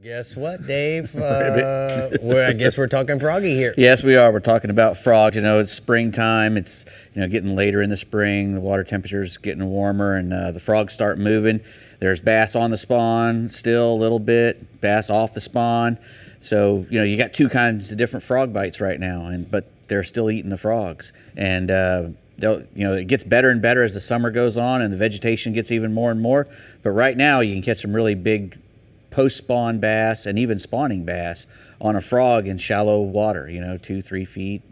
Guess what, Dave? I guess we're talking froggy here. Yes, we are. We're talking about frogs. You know, it's springtime. It's, getting later in the spring. The water temperature's getting warmer, and the frogs start moving. There's bass on the spawn still a little bit, bass off the spawn. So, you got two kinds of different frog bites right now, but they're still eating the frogs. And, it gets better and better as the summer goes on and the vegetation gets even more and more. But right now, you can catch some really big post-spawn bass and even spawning bass on a frog in shallow water, 2-3 feet,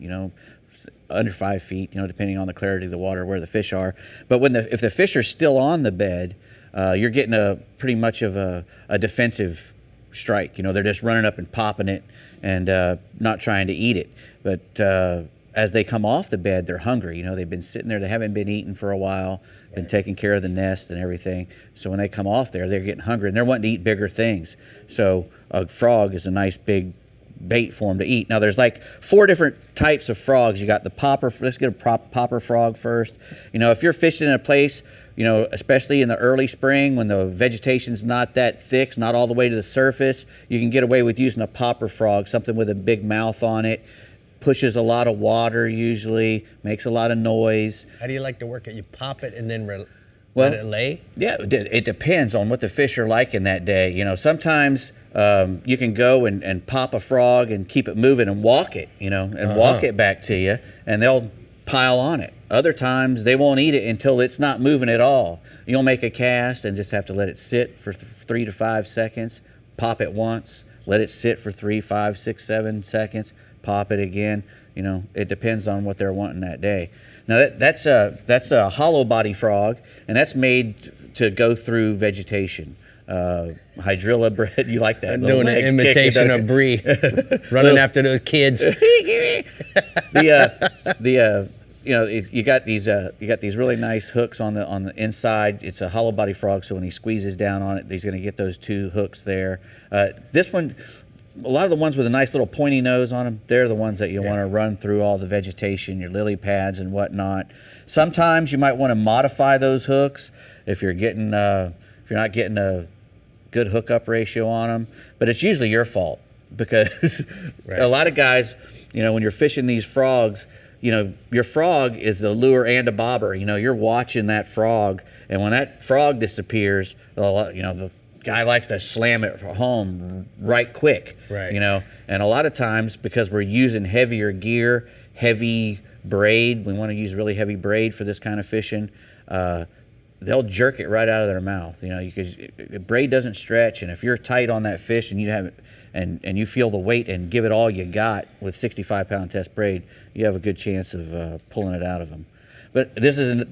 under 5 feet, depending on the clarity of the water where the fish are. But if the fish are still on the bed, you're getting a pretty much of a defensive strike. They're just running up and popping it and not trying to eat it. But as they come off the bed, they're hungry. They've been sitting there, they haven't been eating for a while, been taking care of the nest and everything. So when they come off there, they're getting hungry and they're wanting to eat bigger things. So a frog is a nice big bait for them to eat. Now there's like 4 different types of frogs. You got the popper. Let's get a popper frog first. If you're fishing in a place, especially in the early spring when the vegetation's not that thick, it's not all the way to the surface, you can get away with using a popper frog, something with a big mouth on it. Pushes a lot of water usually, makes a lot of noise. How do you like to work it? You pop it and then let it lay? Yeah, it depends on what the fish are like in that day. Sometimes you can go and pop a frog and keep it moving and walk it, and walk it back to you, and they'll pile on it. Other times they won't eat it until it's not moving at all. You'll make a cast and just have to let it sit for 3 to 5 seconds, pop it once, let it sit for 3, 5, 6, 7 seconds, pop it again. It depends on what they're wanting that day. Now that's a hollow body frog, and that's made to go through vegetation. Hydrilla bred, you like that? I'm doing an imitation of Brie, running after those kids. You got these really nice hooks on the inside. It's a hollow body frog, so when he squeezes down on it, he's going to get those 2 hooks there. This one, a lot of the ones with a nice little pointy nose on them, they're the ones that you want to run through all the vegetation, your lily pads and whatnot. Sometimes you might want to modify those hooks if you're not getting a good hookup ratio on them. But it's usually your fault because a lot of guys, when you're fishing these frogs, your frog is the lure and a bobber. You're watching that frog, and when that frog disappears, the guy likes to slam it home right quick. Right. And a lot of times, because we're using heavier gear, heavy braid, we want to use really heavy braid for this kind of fishing, they'll jerk it right out of their mouth, because braid doesn't stretch, and if you're tight on that fish and you have it, and you feel the weight and give it all you got with 65-pound test braid, you have a good chance of pulling it out of them. But this isn't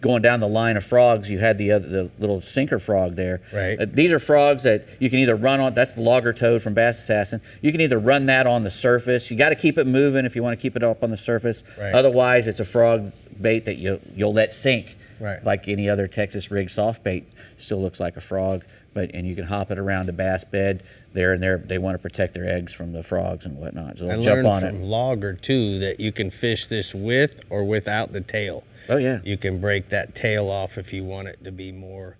going down the line of frogs. You had the little sinker frog there. Right. These are frogs that you can either run on. That's the logger toad from Bass Assassin. You can either run that on the surface. You got to keep it moving if you want to keep it up on the surface. Right. Otherwise, it's a frog bait that you'll let sink. Right. Like any other Texas rig soft bait, still looks like a frog, and you can hop it around a bass bed there and there. They want to protect their eggs from the frogs and whatnot, so they'll jump on it. I learned from Logger too that you can fish this with or without the tail. Oh yeah. You can break that tail off if you want it to be more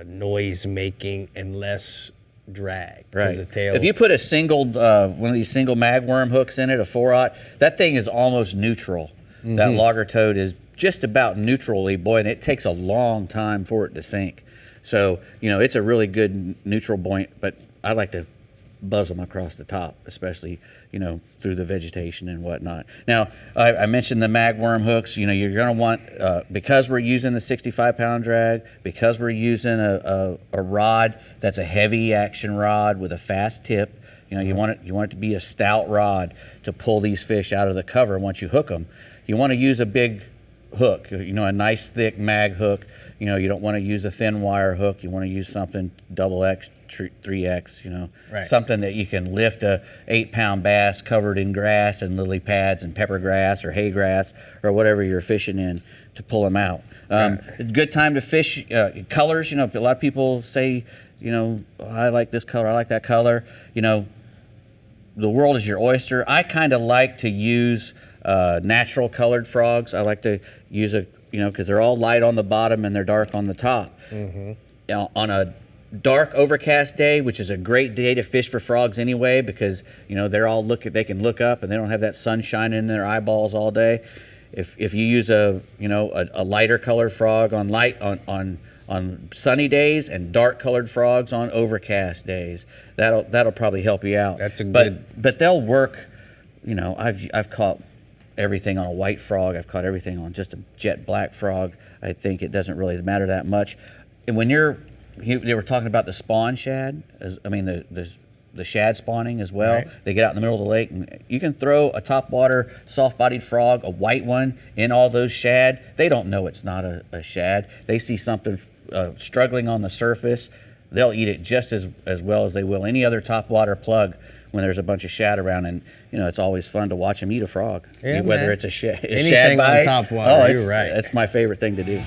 noise making and less drag. Right. The tail, if you put a single one of these single magworm hooks in it, a 4/0, that thing is almost neutral. Mm-hmm. That logger toad is just about neutrally, and it takes a long time for it to sink. So, it's a really good neutral point, but I like to buzz them across the top, especially, through the vegetation and whatnot. Now, I mentioned the magworm hooks. You're going to want, because we're using the 65-pound drag, because we're using a rod that's a heavy action rod with a fast tip, you want it to be a stout rod to pull these fish out of the cover once you hook them. You want to use a big hook, a nice thick mag hook. You don't want to use a thin wire hook. You want to use something double X, 3X, right. Something that you can lift a 8-pound bass covered in grass and lily pads and pepper grass or hay grass or whatever you're fishing in to pull them out. Good time to fish. Colors, a lot of people say, I like this color, I like that color. The world is your oyster. I kind of like to use natural colored frogs. I like to use because they're all light on the bottom and they're dark on the top. Mm-hmm. On a dark overcast day, which is a great day to fish for frogs anyway, because they're all they can look up and they don't have that sun shining in their eyeballs all day. If you use a lighter colored frog on sunny days and dark colored frogs on overcast days, that'll probably help you out. That's a good. But they'll work. I've caught everything on a white frog. I've caught everything on just a jet black frog. I think it doesn't really matter that much. And when they were talking about the spawn shad, the shad spawning as well. Right. They get out in the middle of the lake, and you can throw a topwater, soft-bodied frog, a white one, in all those shad. They don't know it's not a shad. They see something struggling on the surface. They'll eat it just as well as they will any other topwater plug when there's a bunch of shad around. And it's always fun to watch them eat a frog, Yeah, whether man. it's a shad Anything bite. on topwater, you're right. That's my favorite thing to do.